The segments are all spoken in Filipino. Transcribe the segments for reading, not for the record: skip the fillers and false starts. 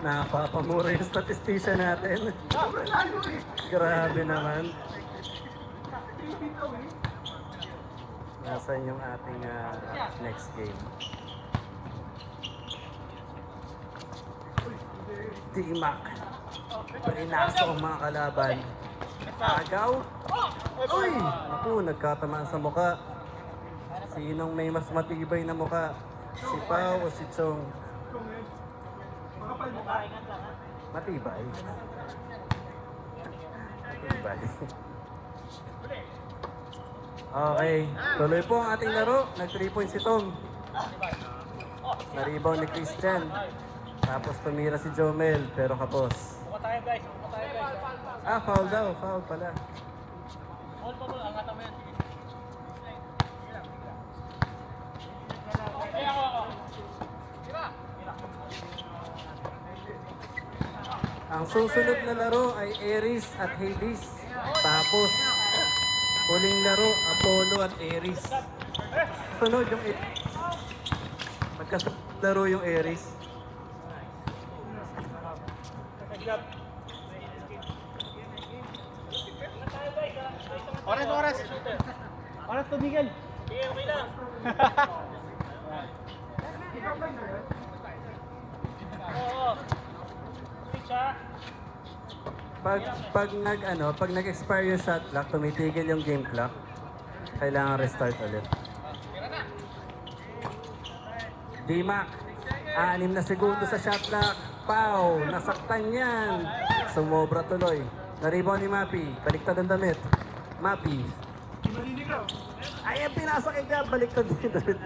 Napapamura yung statistician natin. Grabe naman. Nasaan yung ating next game? T-Mac. Pinaso ang mga kalaban. Agaw. Uy! Naku, nagkatamaan sa muka. Sinong may mas matibay na muka? Si Pao o si Chong? Matibay. Matibay. Okay, tuloy po ang ating laro. Nag 3 points si Tom. Na-rebound ni Christian. Tapos tumira si Jomel, pero kapos. Foul daw. Foul pala. Ang susunod na laro ay Aries at Hades. Tapos, huling laro, Apollo at Aries. Sunod yung Aries. Magkasalaro yung Aries. Oras to, Miguel. Sige, okay lang. Oo. Switch ha. Pag nag-expire yung shot clock, tumitigil yung game clock. Kailangan restart ulit. D-Mac, 6 na segundo sa shot clock. Pau, nasaktan yan. Sumobra tuloy. Na-rebound ni Mapi. Baliktad ang damit. Mapi. Ay, pinasa kay Gab. Baliktad din yung damit.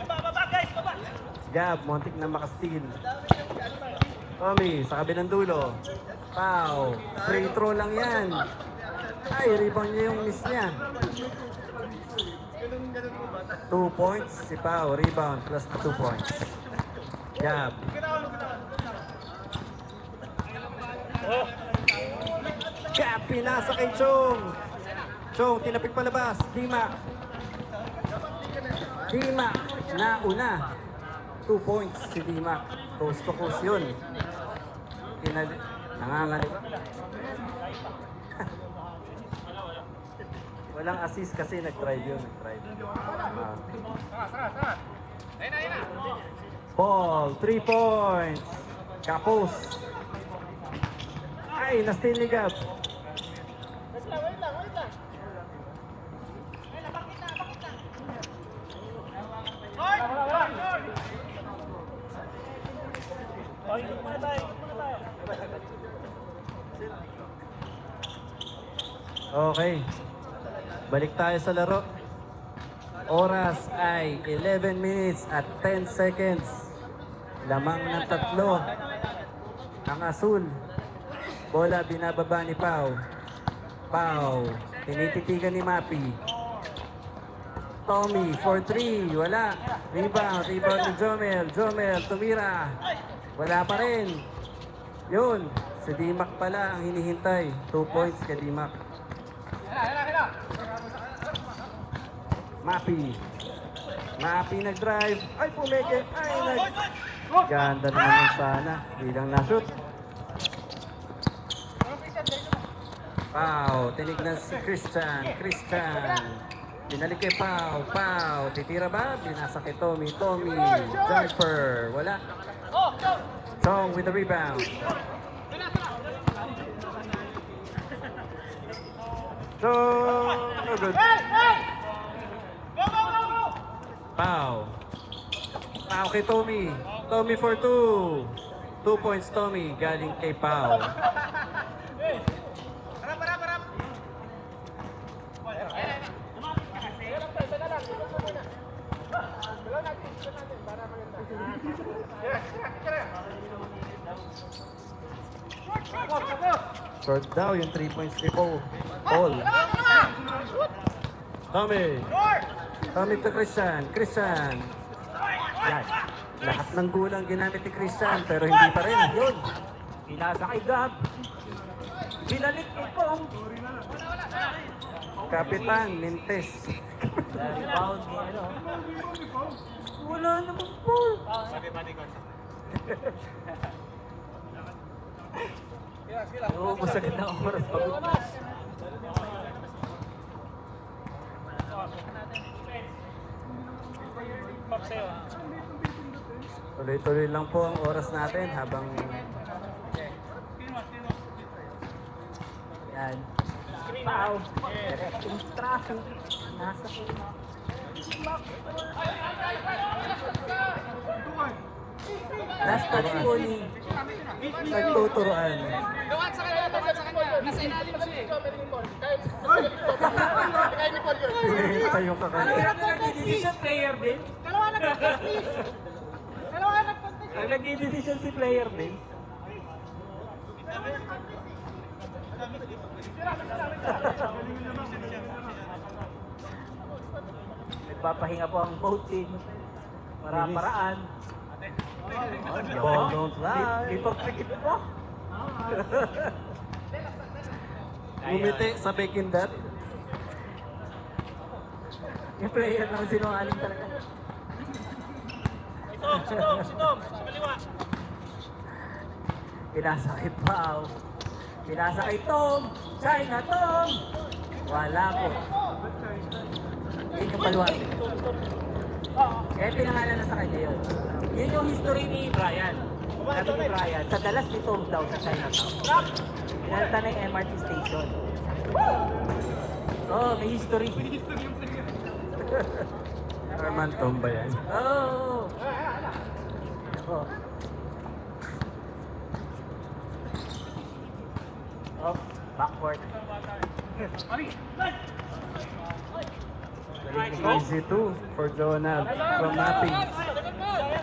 Baba, guys, baba. Gab, muntik na makastil. Tommy, sa kabilang dulo. Pau, free throw lang yan. Ay, rebound niya yung miss niya. 2 points si Pau, rebound plus 2 points. Gab. Gab, pinasa kay Chong. Chong, tinapik palabas. D-Mac. D-Mac, nauna. 2 points si D-Mac. Coast to coast yun. Nangangalit. Walang assist kasi nag-drive yun. Paul, 3 points. Kapos. Ay, na-steal ni Gab. Wait lang. Okay. Balik tayo sa laro. Oras ay 11 minutes at 10 seconds. Lamang ng 3. Ang asul. Bola binababa ni Pau. Pau. Tinititigan ni Mapi. Tommy for 3. Wala. Rebound ni Jomel. Jomel tumira. Wala pa rin. Yun. Si D-Mac pala ang hinihintay. 2 points kay D-Mac. Mapi nag-drive. Ay, pumeke. Ganda naman sana. Bilang na-shoot. Pau, tinignan si Christian. Binalik kay Pau. Titira ba? Binasa kay Tommy. Jumper. Wala. Chong with the rebound. Chong. No good. Pau kay Tommy. Tommy for 2. 2 points Tommy. Galing kay Pau. Short daw yung 3 points ni Paul. Tommy to Christian. Yan. Lahat ng gulang ginamit ni Christian pero hindi pa rin. Yun. Pinasa kay Gab. Binalik ito. Kapitan Mintes. Rebound ni ano. Wala namang Paul. Uubos agad ng oras. Pagod na. Pop sa'yo. Tuloy-tuloy lang po ang oras natin habang Yan. Pau. Directing traffic. Nasa ko. last touch po ni nagtuturoan. Gawat sa kanya, gawat sa kanya. Nasa ilalim si Jomer Limon. Kaya ni Paul yun. Hinihintay yung kakanta. Nag-decision player din. Dalawa nag-contest. Dalawa nag-contest. Ang nag-decision si player din. Nagpapahinga po ang boat team. Para-paraan. Ball don't fly. Ipagpikit po. Umiti sa Bekindat. Yung player naman sinungaling talaga. Sinom, sa kaliwa. Pinasa kay Pao. Pinasa kay Tom. China Tom. Wala po. Yun yung baluarte. Kaya pinangalan na sa kanya yun. Yun yung history ni Brian. Sabi ni Brian, sa dalas ni Tom daw sa Chinatown. Pinalta na yung MRT station. Oh, may history. Arman Tom ba yan? Oh. Oh. Oh, backward. Easy 2 for Jonah from Mapping.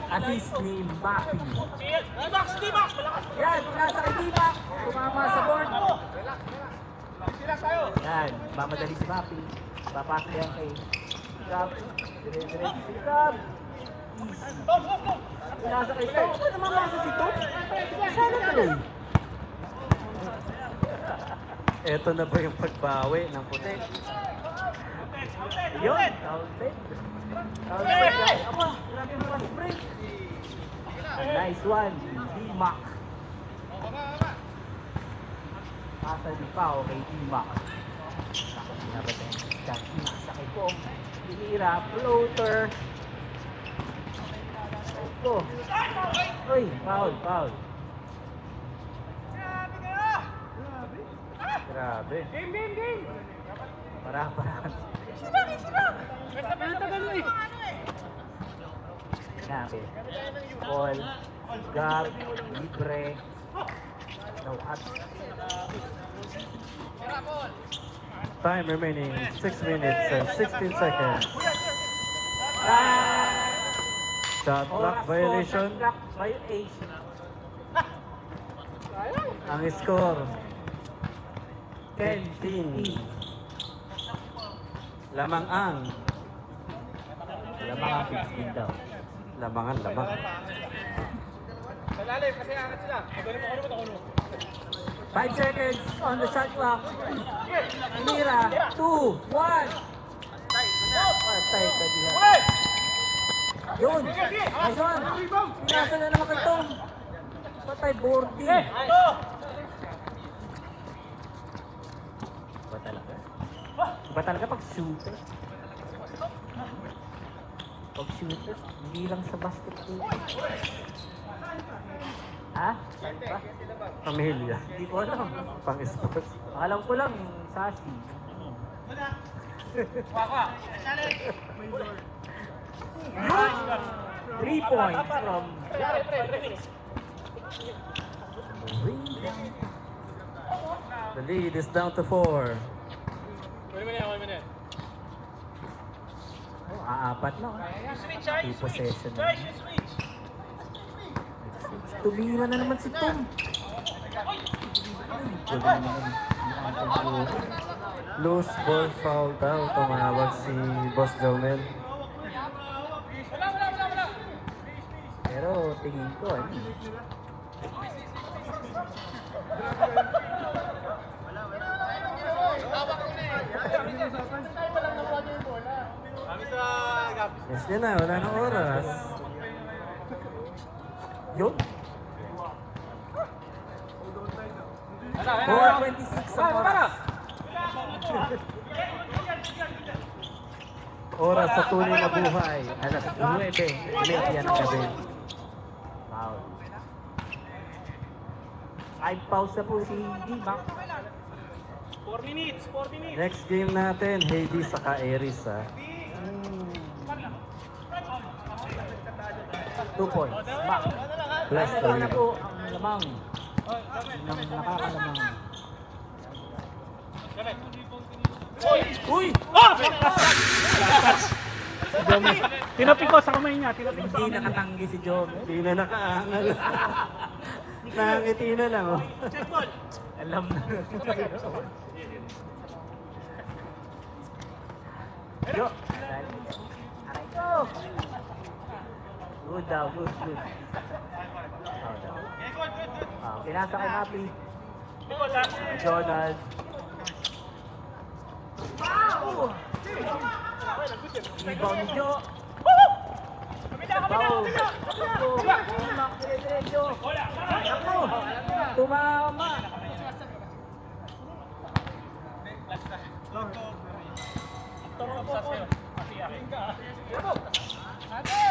Assist ni Maki. D-Max, D-Max, malakas. Yan, nasa kay Dimak. Tumama sa board. Yan, mamadali si Maki. Papasok yan kay Gab. Dire-dire si Gab. Nasa kay Tom. Ano naman masa si Tom? Sana tuloy. Ito na ba yung pagbawi ng puti? Yun, counted. Counted yan. Aba, grabe yung fast break. Nice one, Dimak. Pasa ni Pao kay Dimak. Tapos sinabatan yung shot. Nasa kay Pong. Pinira, floater. Ito. Uy, foul, foul. Grabe. Para. Nabi. Paul. Gab. Libre. No at. Time remaining 6 minutes and 16 seconds. Shot clock violation. Shot clock violation. Ang score 10. 10. Lamang ang. Wala mga 15 daw. Lamangan, lamang. Malalim kasi angat sila. 5 seconds on the shot clock. Mira, 2, 1. Patay ka diyan. Yun! Nice one! Pinasa na naman kay Tom. Patay boarding. Ba talaga? Ba talaga pag shooter? Pag shooter, hindi lang sa basketball. Ha? Saan pa? Pamilya. Hindi ko alam. Pang sports. Alam ko lang, Sassy. Three points from The lead is down to 4. Aapat lang. Switch, ah, Two switch. possession. Guys, you switch. Tumira na naman si Tom. Galing naman. Loose ball foul daw. Tumawag si Boss Jomel. Pero tingin ko, ano? Yes, yun na. Wala nang oras. Yun. 4:26 ang oras. Oras sa tunay na buhay. Alas 9:30 ng gabi. Foul. Ay, pause na po si D-Mac. 4 minutes, 4 minutes. Next game natin, Hades saka Aries ha. 2 points. Mac. Plus Ito na po ang lamang. Ng nakakalamang. Uy! Oh! Tinapi ko sa kamay niya. Tinapi ko sa Hindi kamay niya. nakatanggi si Jom. Hindi na nakaangal. Nakangiti na lang oh. Check ball. Alam na. Yo! Aray ko! Good daw, good. Pinasa kay Mapi. Because ha? Jonald. Rebound ni Jo. Wow! Tumak, dire-diretso. Ako! Tumama!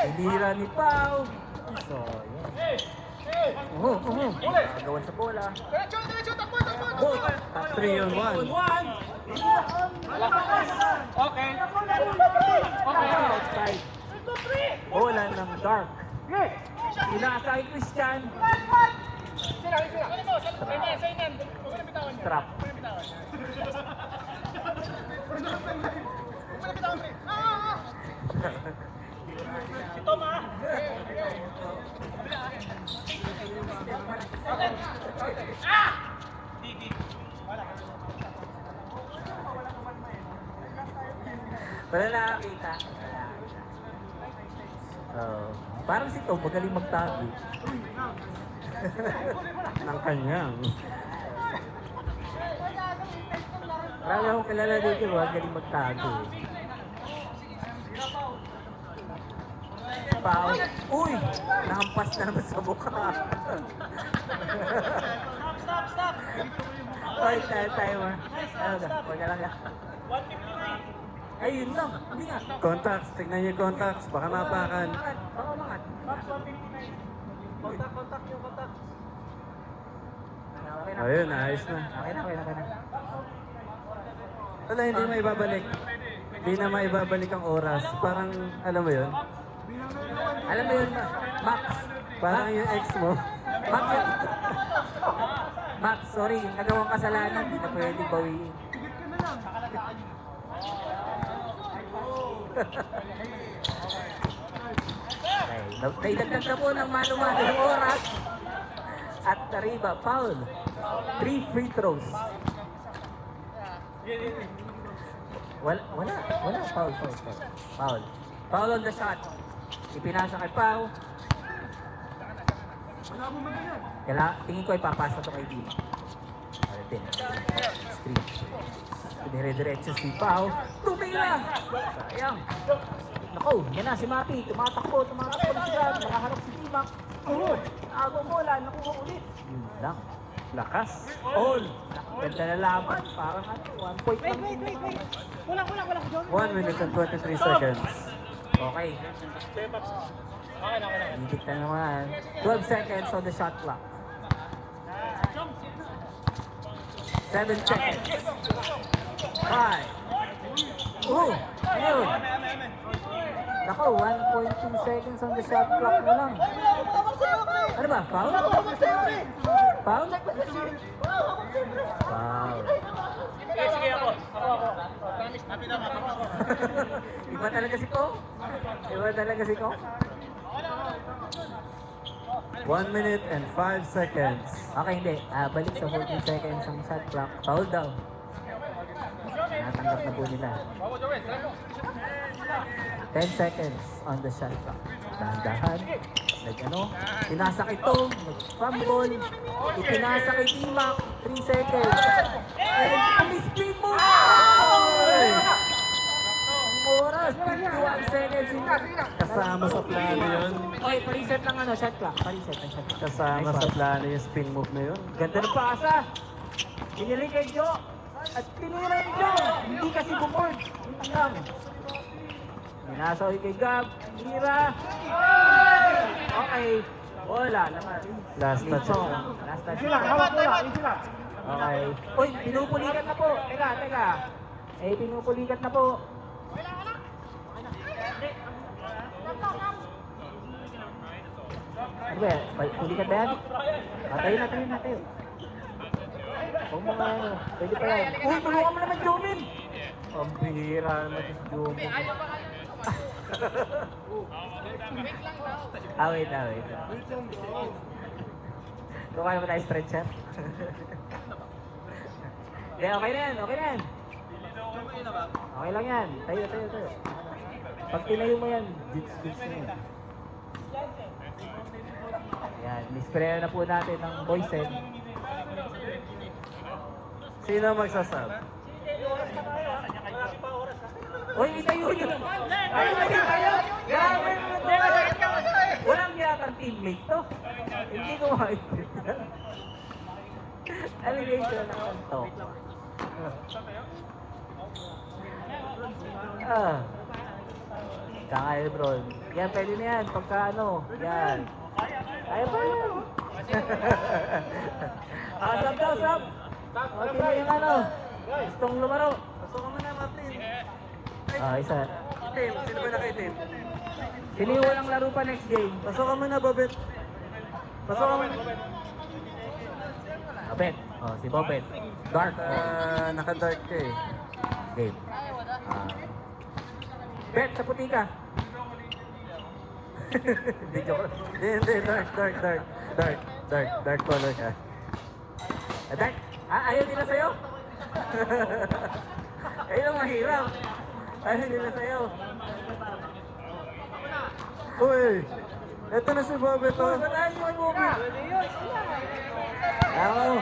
Hinira ni Pau. So, yun. Gagawan sa bola. Diretso, takbo. Top 3 on 1. Okay. Outside. Bola ng Dark. Pinasa kay Christian. Sira. Sainan. Huwag na bitawan niya. Trap. Huwag na bitawan, pre. Si Tom ha? Wala nakakita. Parang si Tom, magaling magtago. Ng kanyang. Marami akong kilala dito, magaling magtago. Pau. Uy! Nahampas na naman sa mukha. Stop. Oy, timer. Ano ba? Huwag na lang. 1:59. Ayun lang. Hindi nga. Contacts, tignan niyo yung contacts. Baka mapakan. Baka umangat. Max 1:59. Contact yung contact. Okay na. Ayun, ayos na. Okay na. Wala, hindi maibabalik. Hindi na maibabalik ang oras. Parang, alam mo yun? Alam mo yun, Max. Parang yung ex mo. Max, Max, sorry. Nagawang kasalanan. Hindi na pwede bawiin. Okay. Naidagdag na po ng mano-mano yung oras. At Tariba, foul. 3 free throws. Wala. Foul. Foul on the shot. Ipinasa kay Pau. Tingin ko ipapasa to kay Dima. Din. Screen. Dire-diretso si Pau. Tumila! Sayang. Naku, yan na si Mapi. Tumatakbo na siya. Nakaharap si Dima. Agong bola, nakuha ulit. Yun lang. Lakas. All. Ganda na laban. Parang 1 point lang. Wait. Wala. 1 minute and 23 seconds. Okay. Okay na. Idik na naman. 12 seconds on the shot clock. 7 seconds. 5. Ayun. Nako, 1.2 seconds on the shot clock na lang. Ano ba? Foul? Foul? Foul. Sige ako. Iba talaga si Ko? 1 minute and 5 seconds. Okay, hindi. Balik sa 14 seconds ang shot clock. Foul daw. Natanggap na po nila. 10 seconds on the shot clock. Dahan-dahan. Pinasa kay Tom. Nag-fumble. Ipinasa kay Timac. 3 seconds. And speed mo! Oras, 51 seconds. Kasama sa plano yun. Okay, pariset lang shot clock. Pariset ang shot clock. Kasama sa plano yung spin move na yun. Ganda ng pasa. Pinirin kay Joe. At pinira yung Joe. Hindi kasi bumord. Hanggang. Minasaw kay Gab. Pinira. Okay. Wala naman. Last touch. Last touch. Okay. Uy, pinupulikat na po. Teka. Eh, pinupulikat na po. Ano ba yan? Pulikat ba yan? Tayo na. Huwag mo nga ano. Pwede pa yan. Uy, tulungan mo naman, Jomin! Ang bihira naman si Jomin. Wait. Kung kaya mo tayo stretcher. Okay na yan. Okay lang yan. Tayo. Pag tinayo mo yan, jits na yan. Yan, nisprayer na po natin ng Boysen. Sino magsasab? Uy, itayo nyo! Ay, kayo! Grabe mo! Walang yatang teammate to. Hindi ko maintindihan. Allegation naman to. Tsaka Lebron. Yan, pwede na yan. Pagka ano. Yan. Kaya pa yan. Sab. Okay na yung ano. Gustong lumaro. Pasukan mo na, Martin. Isa. Team, sino ba nakaitim? Sino yung walang laro pa next game? Pasukan mo na, Bobet. Pasukan mo na. Bobet. Si Bobet. Dark. Naka-dark ka eh. Game. Bet, sa puti ka. Hindi, joke. Hindi, dark color ka. Dark. Ayaw nila sa'yo? Ayun ang mahirap. Ayaw nila sa'yo. Uy! Eto na si Bobet. Ito, bataan mo ang movie. Ako.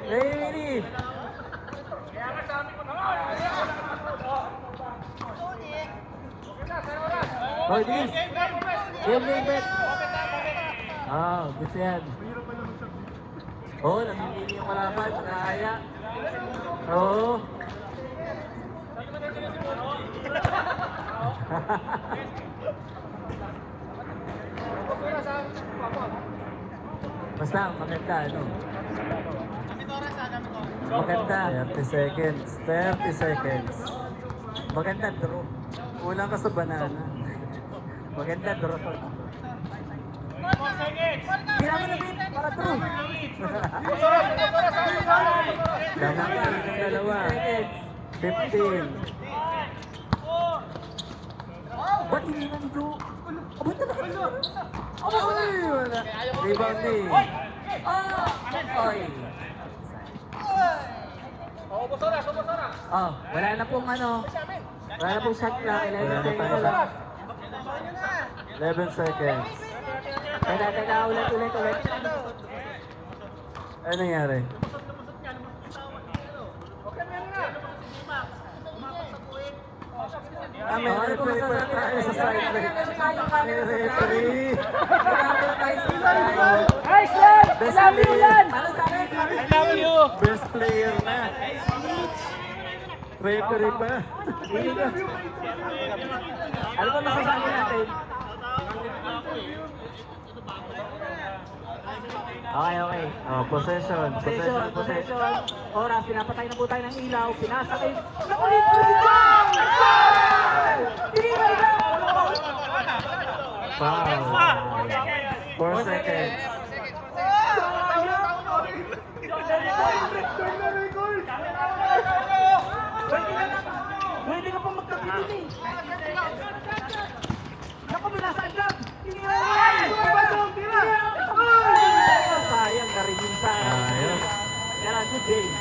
Ready! Hoy, bilis. Game, bet. Gusto yan. Namimili yung kalaban. Nakaya. Basta, maganda, ano? Maganda. 30 seconds. 30 seconds. Maganda, draw. Kulang ka sa banana. Maganda, draw. Kailangan mo na, Bit, para draw. Damang ng dalawa. 15. Ba't hindi na ni Joe? Ba't na nakita? Uy! Wala. Rebound ni. Oy! Wala na pong ano. Wala na pong shot clock. 11 seconds lang. 11 seconds. Teka, ulit. Ano nangyari? May referee pa tayo sa side leg. May referee. Best player na. Referee pa. Ano ba masasabi natin? Okay. Possession. Possession. Oras, pinapatay na po tayo ng ilaw. Pinasa kay... Nakulit ko si John! Tinira na! Foul. 4 seconds. Pwede ka pa magkapitin eh. Naku, binasa ang job. Tinira na! Sayang, narinig sa... Ayos. Kaya good day.